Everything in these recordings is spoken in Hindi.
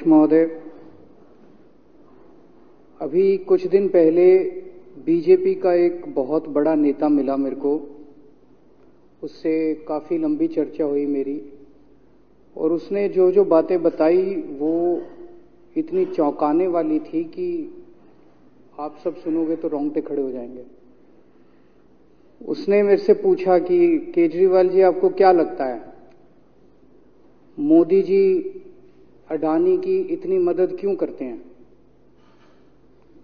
अध्यक्ष महोदय, अभी कुछ दिन पहले बीजेपी का एक बहुत बड़ा नेता मिला मेरे को। उससे काफ़ी लंबी चर्चा हुई मेरी, और उसने जो जो बातें बताई वो इतनी चौंकाने वाली थी कि आप सब सुनोगे तो रोंगटे खड़े हो जाएंगे। उसने मेरे से पूछा कि केजरीवाल जी, आपको क्या लगता है मोदी जी अडानी की इतनी मदद क्यों करते हैं?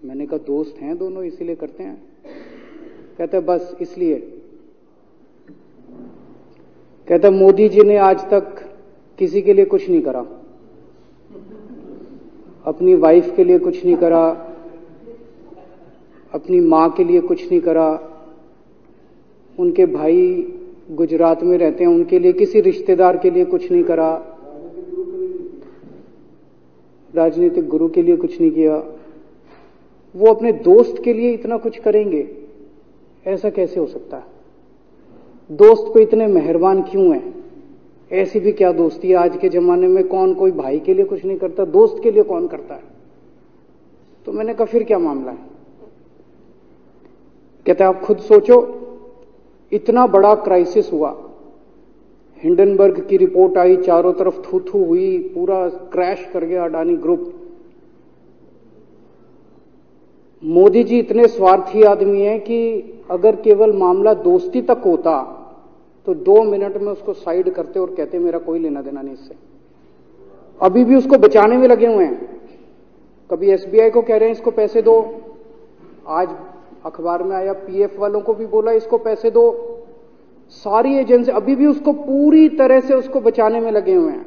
मैंने कहा दोस्त हैं दोनों, इसीलिए करते हैं। कहता बस इसलिए। कहता मोदी जी ने आज तक किसी के लिए कुछ नहीं करा, अपनी वाइफ के लिए कुछ नहीं करा, अपनी मां के लिए कुछ नहीं करा, उनके भाई गुजरात में रहते हैं उनके लिए, किसी रिश्तेदार के लिए कुछ नहीं करा, राजनीतिक गुरु के लिए कुछ नहीं किया। वो अपने दोस्त के लिए इतना कुछ करेंगे, ऐसा कैसे हो सकता है? दोस्त को इतने मेहरबान क्यों हैं? ऐसी भी क्या दोस्ती है? आज के जमाने में कौन कोई भाई के लिए कुछ नहीं करता, दोस्त के लिए कौन करता है? तो मैंने कहा फिर क्या मामला है? कहते आप खुद सोचो, इतना बड़ा क्राइसिस हुआ, हिंडनबर्ग की रिपोर्ट आई, चारों तरफ थू थू हुई, पूरा क्रैश कर गया अडानी ग्रुप। मोदी जी इतने स्वार्थी आदमी हैं कि अगर केवल मामला दोस्ती तक होता तो 2 मिनट में उसको साइड करते और कहते मेरा कोई लेना देना नहीं इससे। अभी भी उसको बचाने में लगे हुए हैं। कभी एसबीआई को कह रहे हैं इसको पैसे दो, आज अखबार में आया पीएफ वालों को भी बोला इसको पैसे दो। सारी एजेंसी अभी भी उसको पूरी तरह से उसको बचाने में लगे हुए हैं।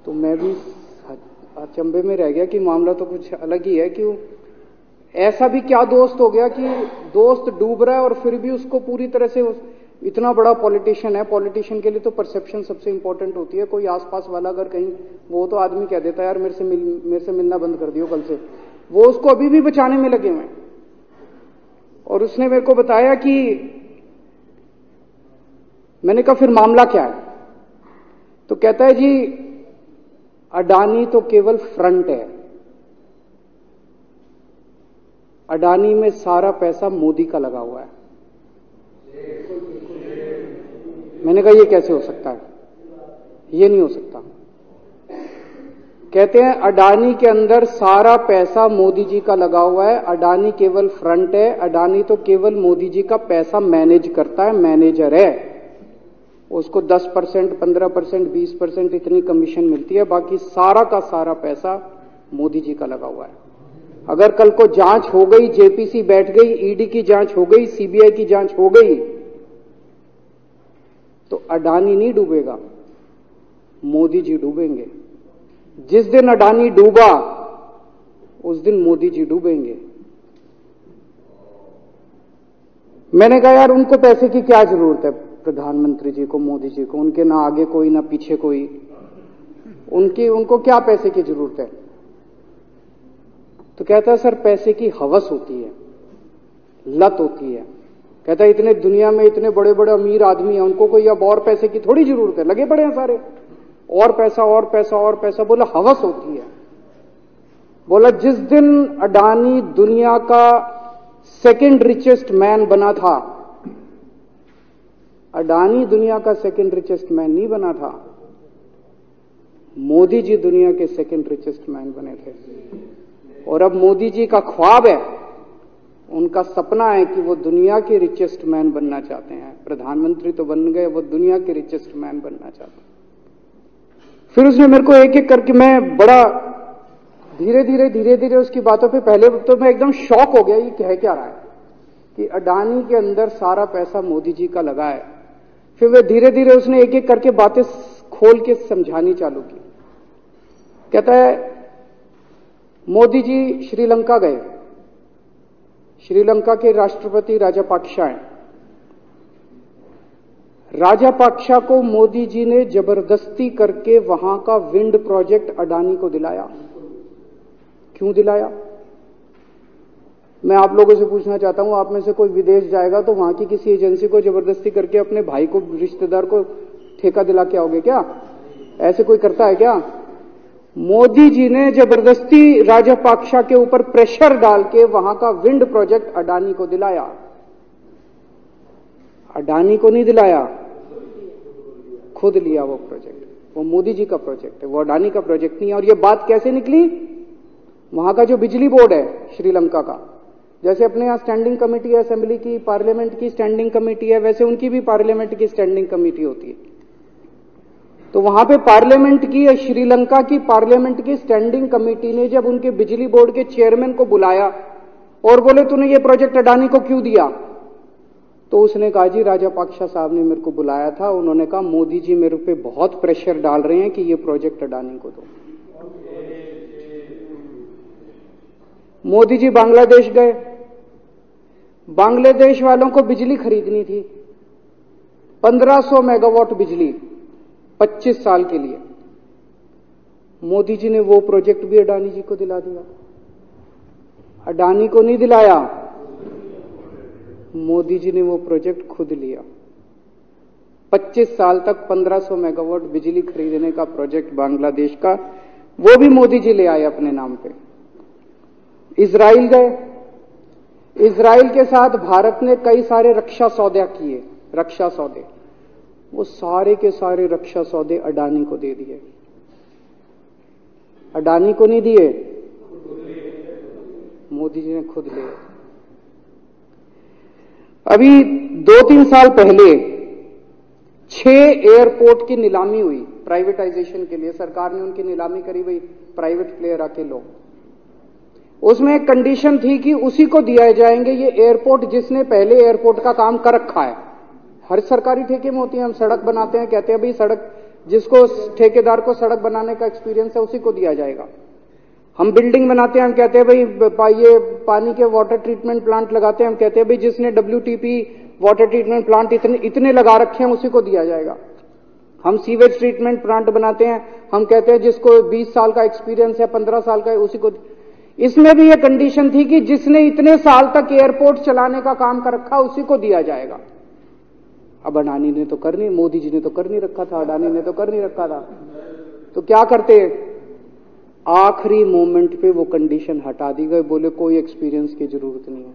तो मैं भी अचंभे में रह गया कि मामला तो कुछ अलग ही है। क्यों? ऐसा भी क्या दोस्त हो गया कि दोस्त डूब रहा है और फिर भी उसको पूरी तरह से इतना बड़ा पॉलिटिशियन है। पॉलिटिशियन के लिए तो परसेप्शन सबसे इंपॉर्टेंट होती है। कोई आसपास वाला अगर कहीं, वो तो आदमी कह देता है यार मेरे से मिलना बंद कर दियो कल से। वो उसको अभी भी बचाने में लगे हुए हैं। और उसने मेरे को बताया कि, मैंने कहा फिर मामला क्या है? तो कहता है जी अडानी तो केवल फ्रंट है, अडानी में सारा पैसा मोदी का लगा हुआ है। मैंने कहा ये कैसे हो सकता है? ये नहीं हो सकता। कहते हैं अडानी के अंदर सारा पैसा मोदी जी का लगा हुआ है, अडानी केवल फ्रंट है, अडानी तो केवल मोदी जी का पैसा मैनेज करता है, मैनेजर है। उसको 10%, 15%, 20% इतनी कमीशन मिलती है, बाकी सारा का सारा पैसा मोदी जी का लगा हुआ है। अगर कल को जांच हो गई, जेपीसी बैठ गई, ईडी की जांच हो गई, सीबीआई की जांच हो गई, तो अडानी नहीं डूबेगा, मोदी जी डूबेंगे। जिस दिन अडानी डूबा उस दिन मोदी जी डूबेंगे। मैंने कहा यार उनको पैसे की क्या जरूरत है? प्रधानमंत्री जी को, मोदी जी को, उनके ना आगे कोई ना पीछे कोई, उनको क्या पैसे की जरूरत है? तो कहता है सर पैसे की हवस होती है, लत होती है। कहता है इतने दुनिया में इतने बड़े बड़े अमीर आदमी हैं, उनको कोई अब और पैसे की थोड़ी जरूरत है, लगे पड़े हैं सारे, और पैसा और पैसा और पैसा। बोला हवस होती है। बोला जिस दिन अडानी दुनिया का सेकंड रिचेस्ट मैन बना था, अडानी दुनिया का सेकंड रिचेस्ट मैन नहीं बना था, मोदी जी दुनिया के सेकंड रिचेस्ट मैन बने थे। और अब मोदी जी का ख्वाब है, उनका सपना है कि वो दुनिया के रिचेस्ट मैन बनना चाहते हैं। प्रधानमंत्री तो बन गए, वो दुनिया के रिचेस्ट मैन बनना चाहते हैं। फिर उसने मेरे को एक एक करके, मैं बड़ा धीरे धीरे उसकी बातों पे, पहले तो मैं एकदम शॉक हो गया ये कह क्या रहा है कि अडानी के अंदर सारा पैसा मोदी जी का लगा है। फिर वे धीरे धीरे उसने एक एक करके बातें खोल के समझानी चालू की। कहता है मोदी जी श्रीलंका गए, श्रीलंका के राष्ट्रपति राजापाक्सा हैं। राजापाक्सा को मोदी जी ने जबरदस्ती करके वहां का विंड प्रोजेक्ट अडानी को दिलाया। क्यों दिलाया? मैं आप लोगों से पूछना चाहता हूं, आप में से कोई विदेश जाएगा तो वहां की किसी एजेंसी को जबरदस्ती करके अपने भाई को, रिश्तेदार को ठेका दिला के आओगे क्या? ऐसे कोई करता है क्या? मोदी जी ने जबरदस्ती राजपाक्षा के ऊपर प्रेशर डाल के वहां का विंड प्रोजेक्ट अडानी को दिलाया। अडानी को नहीं दिलाया, खुद लिया वो प्रोजेक्ट। वो मोदी जी का प्रोजेक्ट है, वो अडानी का प्रोजेक्ट नहीं है। और ये बात कैसे निकली? वहां का जो बिजली बोर्ड है श्रीलंका का, जैसे अपने यहां स्टैंडिंग कमेटी है असेंबली की, पार्लियामेंट की स्टैंडिंग कमेटी है, वैसे उनकी भी पार्लियामेंट की स्टैंडिंग कमेटी होती है। तो वहां पे पार्लियामेंट की, श्रीलंका की पार्लियामेंट की स्टैंडिंग कमेटी ने जब उनके बिजली बोर्ड के चेयरमैन को बुलाया और बोले तूने ये प्रोजेक्ट अडानी को क्यों दिया, तो उसने कहा जी राजापाक्सा साहब ने मेरे को बुलाया था, उन्होंने कहा मोदी जी मेरे पे बहुत प्रेशर डाल रहे हैं कि ये प्रोजेक्ट अडानी को दो। मोदी जी बांग्लादेश गए, बांग्लादेश वालों को बिजली खरीदनी थी, 1500 मेगावाट बिजली 25 साल के लिए। मोदी जी ने वो प्रोजेक्ट भी अडानी जी को दिला दिया। अडानी को नहीं दिलाया, मोदी जी ने वो प्रोजेक्ट खुद लिया। 25 साल तक 1500 मेगावाट बिजली खरीदने का प्रोजेक्ट बांग्लादेश का, वो भी मोदी जी ले आए अपने नाम पे। इजराइल गए, इजराइल के साथ भारत ने कई सारे रक्षा सौदे किए, रक्षा सौदे, वो सारे के सारे रक्षा सौदे अडानी को दे दिए। अडानी को नहीं दिए, मोदी जी ने खुद लिए। अभी 2-3 साल पहले 6 एयरपोर्ट की नीलामी हुई प्राइवेटाइजेशन के लिए, सरकार ने उनकी नीलामी करी, भाई प्राइवेट प्लेयर आके लो। उसमें एक कंडीशन थी कि उसी को दिया जाएंगे ये एयरपोर्ट जिसने पहले एयरपोर्ट का काम कर रखा है। हर सरकारी ठेके में होती है, हम सड़क बनाते हैं, कहते हैं भाई सड़क, जिसको ठेकेदार को सड़क बनाने का एक्सपीरियंस है उसी को दिया जाएगा। हम बिल्डिंग बनाते हैं, हम कहते हैं भाई ये पानी के वाटर ट्रीटमेंट प्लांट लगाते हैं, हम कहते हैं भाई जिसने WTP वाटर ट्रीटमेंट प्लांट इतने लगा रखे हैं उसी को दिया जाएगा। हम सीवेज ट्रीटमेंट प्लांट बनाते हैं, हम कहते हैं जिसको 20 साल का एक्सपीरियंस है, 15 साल का है, उसी को। इसमें भी ये कंडीशन थी कि जिसने इतने साल तक एयरपोर्ट चलाने का काम कर रखा उसी को दिया जाएगा। अब अडानी ने तो कर नहीं, मोदी जी ने तो कर नहीं रखा था, अडानी ने तो कर नहीं रखा था, तो क्या करते? आखिरी मोमेंट पे वो कंडीशन हटा दी गई, बोले कोई एक्सपीरियंस की जरूरत नहीं है।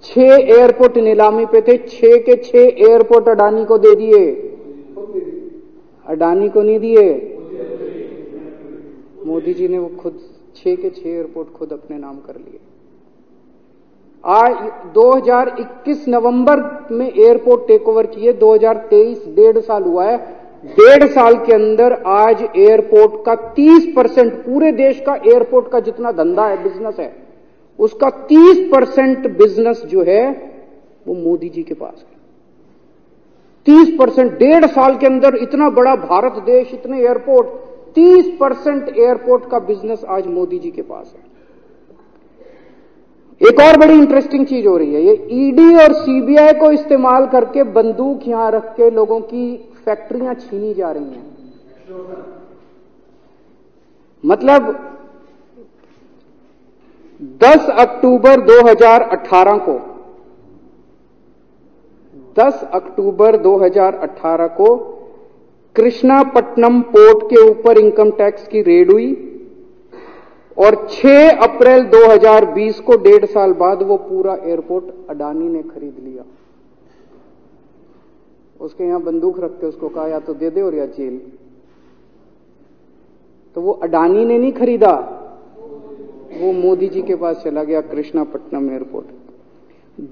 6 एयरपोर्ट नीलामी पे थे, 6 के 6 एयरपोर्ट अडानी को दे दिए। अडानी को नहीं दिए, मोदी जी ने वो खुद 6 के 6 एयरपोर्ट खुद अपने नाम कर लिए। आज 2021 नवंबर में एयरपोर्ट टेक ओवर किए, 2023 1.5 साल हुआ है। 1.5 साल के अंदर आज एयरपोर्ट का 30%, पूरे देश का एयरपोर्ट का जितना धंधा है, बिजनेस है, उसका 30% बिजनेस जो है वो मोदी जी के पास है। 30%, 1.5 साल के अंदर इतना बड़ा भारत देश, इतने एयरपोर्ट, 30% एयरपोर्ट का बिजनेस आज मोदी जी के पास है। एक और बड़ी इंटरेस्टिंग चीज हो रही है, ये ईडी और सीबीआई को इस्तेमाल करके बंदूक यहां रख के लोगों की फैक्ट्रियां छीनी जा रही हैं। मतलब 10 अक्टूबर 2018 को, 10 अक्टूबर 2018 को कृष्णापट्टनम पोर्ट के ऊपर इनकम टैक्स की रेड हुई और 6 अप्रैल 2020 को 1.5 साल बाद वो पूरा एयरपोर्ट अडानी ने खरीद लिया। उसके यहां बंदूक रख के उसको कहा या तो दे दे और या जेल। तो वो अडानी ने नहीं खरीदा, वो मोदी जी के पास चला गया कृष्णापट्टनम एयरपोर्ट।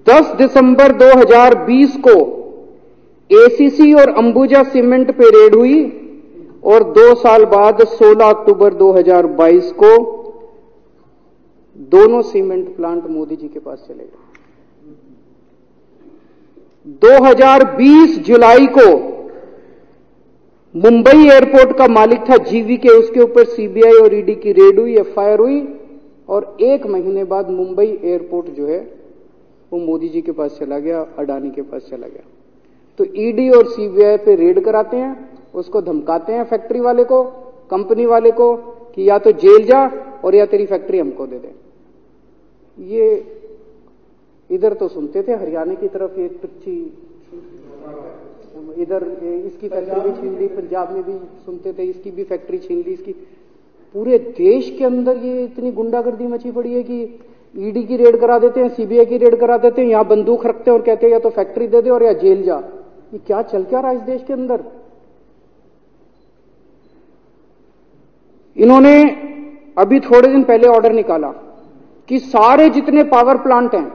10 दिसंबर 2020 को एसीसी और अंबुजा सीमेंट पे रेड हुई और 2 साल बाद 16 अक्टूबर 2022 को दोनों सीमेंट प्लांट मोदी जी के पास चले गए। 2020 जुलाई को मुंबई एयरपोर्ट का मालिक था जीवीके, उसके ऊपर सीबीआई और ईडी की रेड हुई, एफआईआर हुई और 1 महीने बाद मुंबई एयरपोर्ट जो है वो मोदी जी के पास चला गया, अडानी के पास चला गया। तो ईडी और सीबीआई पे रेड कराते हैं, उसको धमकाते हैं फैक्ट्री वाले को, कंपनी वाले को कि या तो जेल जा और या तेरी फैक्ट्री हमको दे दे। ये इधर तो सुनते थे, हरियाणा की तरफ ये टुच्ची इधर इसकी फैक्ट्री भी छीन ली, पंजाब में भी सुनते थे इसकी भी फैक्ट्री छीन ली, इसकी। पूरे देश के अंदर ये इतनी गुंडागर्दी मची पड़ी है कि ईडी की रेड करा देते हैं, सीबीआई की रेड करा देते हैं, यहां बंदूक रखते हैं और कहते हैं या तो फैक्ट्री दे दे और या जेल जा। ये क्या चल क्या रहा है इस देश के अंदर? इन्होंने अभी थोड़े दिन पहले ऑर्डर निकाला कि सारे जितने पावर प्लांट हैं,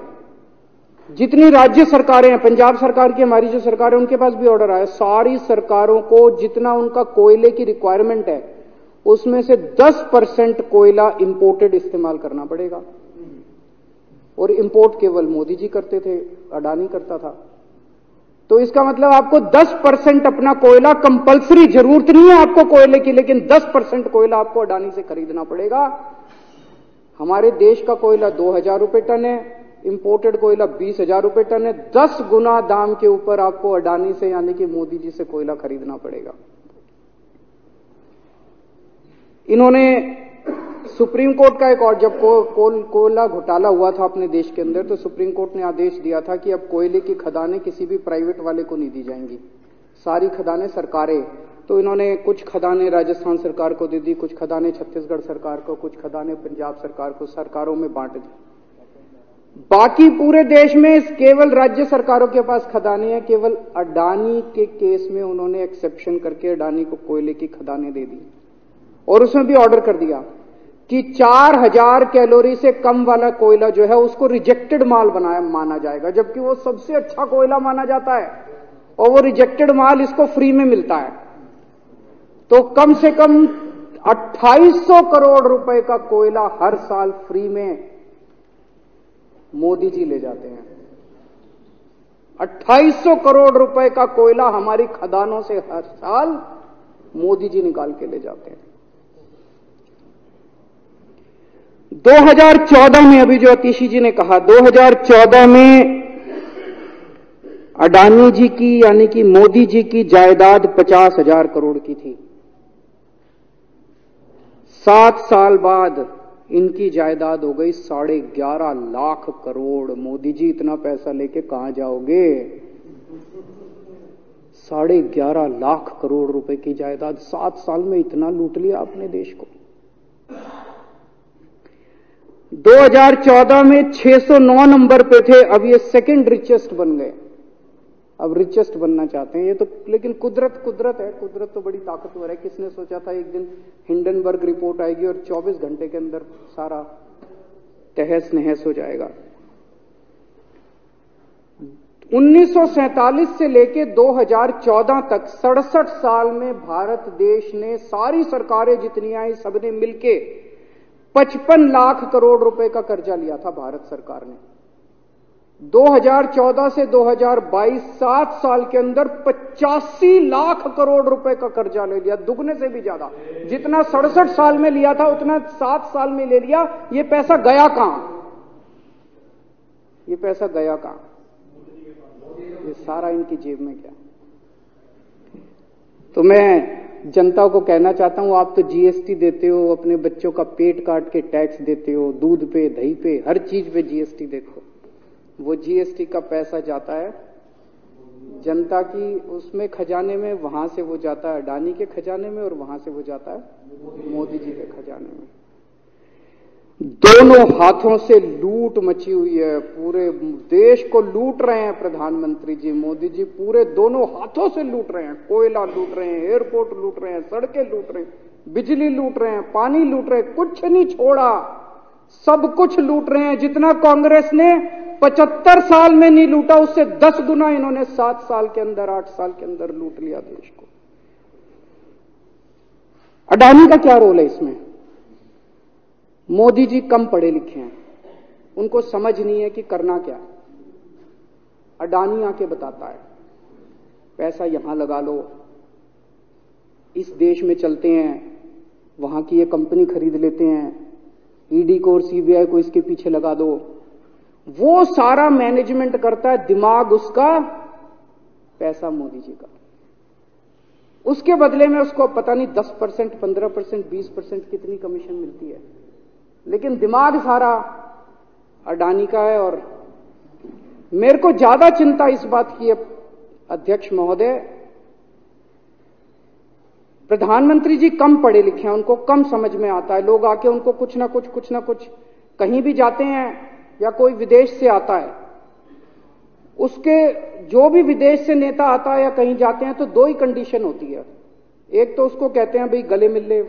जितनी राज्य सरकारें हैं, पंजाब सरकार की, हमारी जो सरकार है, उनके पास भी ऑर्डर आया, सारी सरकारों को जितना उनका कोयले की रिक्वायरमेंट है उसमें से 10% कोयला इंपोर्टेड इस्तेमाल करना पड़ेगा। और इंपोर्ट केवल मोदी जी करते थे, अडानी करता था। तो इसका मतलब आपको 10% अपना कोयला कंपलसरी, जरूरत नहीं है आपको कोयले की, लेकिन 10% कोयला आपको अडानी से खरीदना पड़ेगा। हमारे देश का कोयला 2000 रुपए टन है, इंपोर्टेड कोयला 20,000 रुपए टन है। 10 गुना दाम के ऊपर आपको अडानी से यानी कि मोदी जी से कोयला खरीदना पड़ेगा। इन्होंने सुप्रीम कोर्ट का एक और, जब कोयला घोटाला हुआ था अपने देश के अंदर, तो सुप्रीम कोर्ट ने आदेश दिया था कि अब कोयले की खदानें किसी भी प्राइवेट वाले को नहीं दी जाएंगी, सारी खदानें सरकारें। तो इन्होंने कुछ खदानें राजस्थान सरकार को दे दी, कुछ खदानें छत्तीसगढ़ सरकार को, कुछ खदानें पंजाब सरकार को, सरकारों में बांट दी। बाकी पूरे देश में केवल राज्य सरकारों के पास खदानें हैं। केवल अडानी के केस में उन्होंने एक्सेप्शन करके अडानी को कोयले की खदानें दे दी और उसमें भी ऑर्डर कर दिया कि 4000 कैलोरी से कम वाला कोयला जो है उसको रिजेक्टेड माल माना जाएगा, जबकि वो सबसे अच्छा कोयला माना जाता है और वो रिजेक्टेड माल इसको फ्री में मिलता है। तो कम से कम 2800 करोड़ रुपए का कोयला हर साल फ्री में मोदी जी ले जाते हैं। 2800 करोड़ रुपए का कोयला हमारी खदानों से हर साल मोदी जी निकाल के ले जाते हैं। 2014 में, अभी जो अतीशी जी ने कहा, 2014 में अडानी जी की यानी कि मोदी जी की जायदाद 50,000 करोड़ की थी। 7 साल बाद इनकी जायदाद हो गई 11.5 लाख करोड़। मोदी जी इतना पैसा लेके कहां जाओगे? 11.5 लाख करोड़ रुपए की जायदाद, 7 साल में इतना लूट लिया अपने देश को। 2014 में 609 नंबर पे थे, अब ये सेकंड रिचेस्ट बन गए, अब रिचेस्ट बनना चाहते हैं ये तो। लेकिन कुदरत है, कुदरत तो बड़ी ताकतवर है। किसने सोचा था एक दिन हिंडनबर्ग रिपोर्ट आएगी और 24 घंटे के अंदर सारा तहस नहस हो जाएगा। 1947 से लेके 2014 तक 67 साल में भारत देश ने, सारी सरकारें जितनी आई सबने मिलके 55 लाख करोड़ रुपए का कर्जा लिया था भारत सरकार ने। 2014 से 2022 7 साल के अंदर 85 लाख करोड़ रुपए का कर्जा ले लिया, दुगने से भी ज्यादा। जितना 67 साल में लिया था उतना 7 साल में ले लिया। ये पैसा गया कहां? ये पैसा गया कहां? ये सारा इनकी जेब में गया। तो मैं जनता को कहना चाहता हूं, आप तो जीएसटी देते हो, अपने बच्चों का पेट काट के टैक्स देते हो, दूध पे, दही पे, हर चीज पे जीएसटी देखो। वो जीएसटी का पैसा जाता है जनता की उसमें खजाने में, वहां से वो जाता है अडानी के खजाने में और वहां से वो जाता है मोदी जी के खजाने में। दोनों हाथों से लूट मची हुई है, पूरे देश को लूट रहे हैं प्रधानमंत्री जी, मोदी जी पूरे दोनों हाथों से लूट रहे हैं। कोयला लूट रहे हैं, एयरपोर्ट लूट रहे हैं, सड़कें लूट रहे हैं, बिजली लूट रहे हैं, पानी लूट रहे हैं, कुछ नहीं छोड़ा, सब कुछ लूट रहे हैं। जितना कांग्रेस ने 75 साल में नहीं लूटा, उससे 10 गुना इन्होंने 7 साल के अंदर, 8 साल के अंदर लूट लिया देश को। अडानी का क्या रोल है इसमें? मोदी जी कम पढ़े लिखे हैं, उनको समझ नहीं है कि करना क्या। अडानी आके बताता है पैसा यहां लगा लो, इस देश में चलते हैं, वहां की ये कंपनी खरीद लेते हैं, ईडी को और सीबीआई को इसके पीछे लगा दो। वो सारा मैनेजमेंट करता है, दिमाग उसका, पैसा मोदी जी का। उसके बदले में उसको पता नहीं 10%, 15%, 20% कितनी कमीशन मिलती है, लेकिन दिमाग सारा अडानी का है। और मेरे को ज्यादा चिंता इस बात की है अध्यक्ष महोदय प्रधानमंत्री जी कम पढ़े लिखे हैं, उनको कम समझ में आता है। लोग आके उनको कुछ ना कुछ कहीं भी जाते हैं या कोई विदेश से आता है, उसके जो भी विदेश से नेता आता है या कहीं जाते हैं तो 2 ही कंडीशन होती है। एक तो उसको कहते हैं भाई गले मिल ले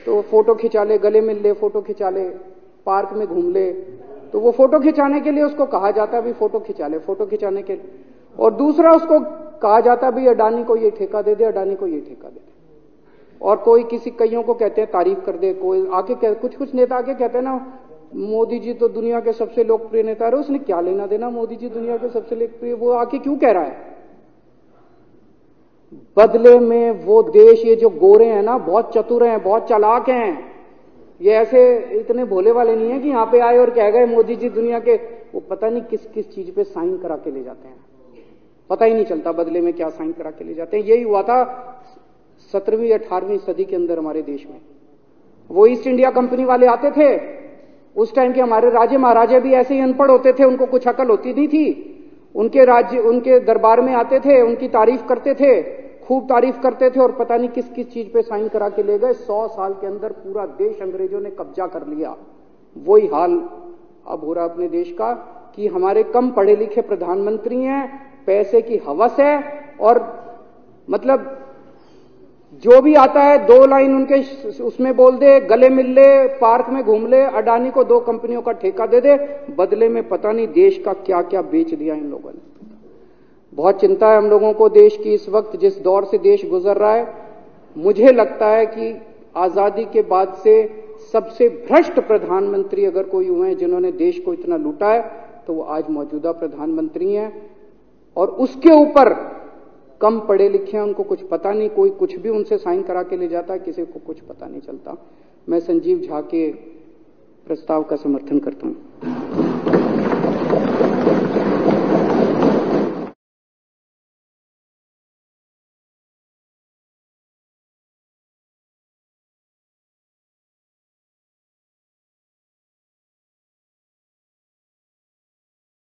तो फोटो खिंचा ले, गले मिल ले फोटो खिंचा ले, पार्क में घूम ले तो वो फोटो खिंचाने के लिए उसको कहा जाता है भाई फोटो खिंचा ले, फोटो खिंचाने के लिए। और दूसरा उसको कहा जाता है भाई अडानी को ये ठेका दे दे, अडानी को ये ठेका दे दे। और कोई किसी कईयों को कहते हैं तारीफ कर दे, कोई आके कुछ नेता आके कहते हैं ना मोदी जी तो दुनिया के सबसे लोकप्रिय नेता है। उसने क्या लेना देना मोदी जी दुनिया के सबसे लोकप्रिय, वो आके क्यों कह रहा है? बदले में वो देश, ये जो गोरे हैं ना बहुत चतुर हैं, बहुत चालाक हैं, ये ऐसे इतने भोले वाले नहीं है कि यहां पे आए और कह गए मोदी जी दुनिया के, वो पता नहीं किस किस चीज पे साइन करा के ले जाते हैं, पता ही नहीं चलता बदले में क्या साइन करा के ले जाते हैं। यही हुआ था 17वीं 18वीं सदी के अंदर हमारे देश में। वो ईस्ट इंडिया कंपनी वाले आते थे, उस टाइम के हमारे राजे महाराजे भी ऐसे ही अनपढ़ होते थे, उनको कुछ अकल होती नहीं थी। उनके राज्य उनके दरबार में आते थे, उनकी तारीफ करते थे, खूब तारीफ करते थे और पता नहीं किस किस चीज पे साइन करा के ले गए। 100 साल के अंदर पूरा देश अंग्रेजों ने कब्जा कर लिया। वही हाल अब हो रहा अपने देश का कि हमारे कम पढ़े लिखे प्रधानमंत्री हैं, पैसे की हवस है और मतलब जो भी आता है 2 लाइन उनके उसमें बोल दे, गले मिल ले, पार्क में घूम ले, अडानी को 2 कंपनियों का ठेका दे दे, बदले में पता नहीं देश का क्या क्या बेच दिया इन लोगों ने। बहुत चिंता है हम लोगों को देश की इस वक्त, जिस दौर से देश गुजर रहा है। मुझे लगता है कि आजादी के बाद से सबसे भ्रष्ट प्रधानमंत्री अगर कोई हुए हैं जिन्होंने देश को इतना लूटा है तो वो आज मौजूदा प्रधानमंत्री हैं। और उसके ऊपर कम पढ़े लिखे हैं, उनको कुछ पता नहीं, कोई कुछ भी उनसे साइन करा के ले जाता है, किसी को कुछ पता नहीं चलता। मैं संजीव झा के प्रस्ताव का समर्थन करता हूं।